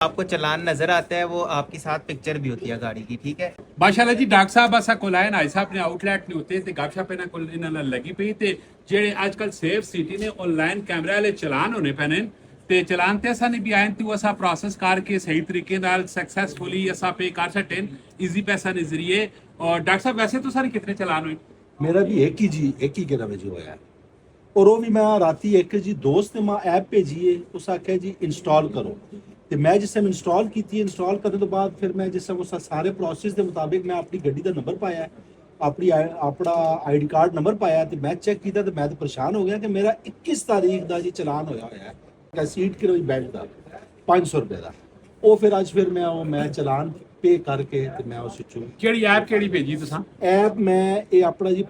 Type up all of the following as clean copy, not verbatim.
आपको चलान नजर आता है, वो आपके साथ पिक्चर भी होती है गाड़ी की। ठीक है ਮਾਸ਼ਾਅੱਲਾ ਜੀ ਡਾਕਟਰ ਸਾਹਿਬ ਅਸਾਂ ਕੋਲ ਆਏ ਨਾ ਸਾਹਿਬ ਨੇ ਆਊਟਲੈਟ ਨਹੀਂ ਹੁੰਦੇ ਤੇ ਗੱਪਸ਼ਪ ਇਹਨਾਂ ਕੋਲ ਇਹਨਾਂ ਨਾਲ ਲੱਗੀ ਪਈ ਤੇ ਜਿਹੜੇ ਅੱਜ ਕੱਲ ਸੇਫ ਸਿਟੀ ਨੇ ਆਨਲਾਈਨ ਕੈਮਰੇ ਵਾਲੇ ਚਲਾਨ ਹੋਣੇ ਪੈਣੇ ਤੇ ਚਲਾਨ ਤੇ ਅਸਾਂ ਨੇ ਵੀ ਆਏ ਤੇ ਅਸਾਂ ਪ੍ਰੋਸੈਸ ਕਰਕੇ ਸਹੀ ਤਰੀਕੇ ਨਾਲ ਸਕਸੈਸਫੁਲੀ ਅਸਾਂ ਪੇ ਕਰ ਸਕਣ ਈਜ਼ੀ ਪੈਸਾ ਦੇ ਜ਼ਰੀਏ। ਔਰ ਡਾਕਟਰ ਸਾਹਿਬ ਵੈਸੇ तो सारे कितने चलान हुए? मेरा भी एक ही गिरा में जो होया और वो भी मैं राती एक जी दोस्त ने मां ऐप भेजी है उस आख्या जी इंस्टॉल करो ਤੇ ਮੈਂ ਜਿਸ ਟਾਈਮ ਇੰਸਟਾਲ ਕੀਤੀ ਹੈ ਇੰਸਟਾਲ ਕਰਨ ਤੋਂ ਬਾਅਦ ਫਿਰ ਮੈਂ ਜਿਸ ਟਾਈਮ ਉਸ ਸਾਰੇ ਪ੍ਰੋਸੈਸ ਦੇ ਮੁਤਾਬਿਕ ਮੈਂ ਆਪਣੀ ਗੱਡੀ ਦਾ ਨੰਬਰ ਪਾਇਆ ਆਪਣਾ ਆਈਡੀ ਕਾਰਡ ਨੰਬਰ ਪਾਇਆ ਤੇ ਮੈਂ ਚੈੱਕ ਕੀਤਾ ਤੇ ਮੈਂ ਤਾਂ ਪਰੇਸ਼ਾਨ ਹੋ ਗਿਆ ਕਿ ਮੇਰਾ 21 ਤਾਰੀਖ ਦਾ ਜੀ ਚਲਾਨ ਹੋਇਆ ਹੈ ਸੀਟ ਕਿਰੋਈ ਬੈਲਟ ਦਾ 500 ਰੁਪਏ ਦਾ। ਉਹ ਫਿਰ ਮੈਂ ਚਲਾਨ ਪੇ ਕਰਕੇ ਤੇ ਮੈਂ ਉਸ ਵਿੱਚੋਂ ਕਿਹੜੀ ਐਪ ਕਿਹੜੀ ਭੇਜੀ ਤੁਸੀਂ? ਐਪ ਮੈਂ ਇਹ ਆਪਣਾ ਜੀ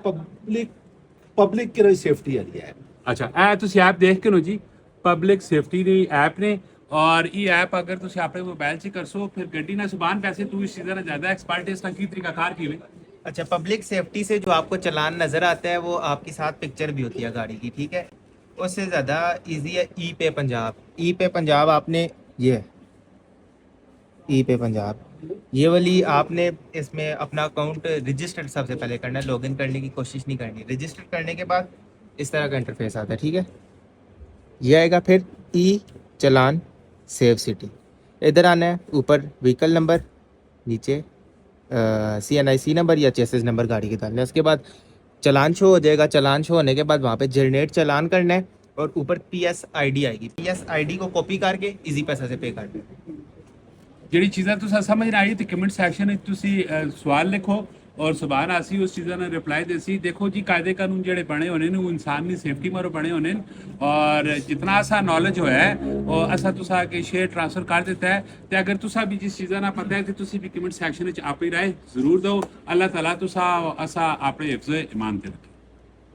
ਪਬਲਿਕ ਕਿਰੋਈ ਸੇਫਟੀ ਵਾਲੀ ਹੈ। ਅੱਛਾ ਇਹ ਤੁਸੀਂ ਐਪ ਦੇਖ ਕੇ ਨੋ ਜੀ ਪਬਲਿਕ ਸੇਫਟੀ ਦੀ ਐਪ ਨੇ और ये ऐप अगर तुम अपने मोबाइल से कर सो फिर गड्डी ना सुबान पैसे तू इस चीज़ ज़्यादा एक्सपर्ट है इसका की तरीका कार की हुई। अच्छा, पब्लिक सेफ्टी से जो आपको चलान नजर आता है वो आपके साथ पिक्चर भी होती है गाड़ी की। ठीक है उससे ज़्यादा इजी है ई पे पंजाब। ई पे पंजाब आपने ये ई पे पंजाब ये वाली आपने इसमें अपना अकाउंट रजिस्टर्ड सबसे पहले करना है, लॉगिन करने की कोशिश नहीं करनी। रजिस्टर करने के बाद इस तरह का इंटरफेस आता है। ठीक है ये आएगा फिर ई चलान सेफ सिटी, इधर आना है ऊपर व्हीकल नंबर, नीचे CNIC नंबर या चेसिस नंबर गाड़ी के डालना है। उसके बाद चलान शो हो जाएगा। चलान शो होने के बाद वहाँ पे जनरेट चलान करना है और ऊपर PS ID आएगी। PS ID को कॉपी करके इजी पैसा से पे करना है। ਜਿਹੜੀ ਚੀਜ਼ਾਂ ਤੁਸੀਂ ਸਮਝ ਨਾ ਆਈ ਤੇ ਕਮੈਂਟ ਸੈਕਸ਼ਨ ਵਿੱਚ ਤੁਸੀਂ ਸਵਾਲ ਲਿਖੋ ਔਰ ਸੁਭਾਨ ਆਸੀ ਉਸ ਚੀਜ਼ਾਂ ਦਾ ਰਿਪਲਾਈ ਦੇਸੀ। ਦੇਖੋ ਜੀ ਕਾਇਦੇ ਕਾਨੂੰਨ ਜਿਹੜੇ ਬਣੇ ਹੋਣੇ ਨੇ ਉਹ ਇਨਸਾਨ ਦੀ ਸੇਫਟੀ ਮਾਰੋ ਬਣੇ ਹੋਣੇ ਨੇ ਔਰ ਜਿੰਨਾ ਅਸਾ ਨੌਲੇਜ ਹੋਇਆ ਹੈ ਉਹ ਅਸਾ ਤੁਸੀਂ ਕੇ ਸ਼ੇਅਰ ਟ੍ਰਾਂਸਫਰ ਕਰ ਦਿੱਤਾ ਹੈ ਤੇ ਅਗਰ ਤੁਸੀਂ ਵੀ ਜਿਸ ਚੀਜ਼ਾਂ ਨਾਲ ਪਤਾ ਹੈ ਤੇ ਤੁਸੀਂ ਵੀ ਕਮੈਂਟ ਸੈਕਸ਼ਨ ਵਿੱਚ ਆਪੇ ਰਾਏ ਜ਼ਰੂਰ ਦਿਓ। ਅੱਲਾਹ ਤਾਲਾ ਤੁਸੀਂ ਅਸਾ ਆਪਣੇ ਹਿਫਜ਼ ਇਮਾਨ ਤੇ ਰੱਖੇ।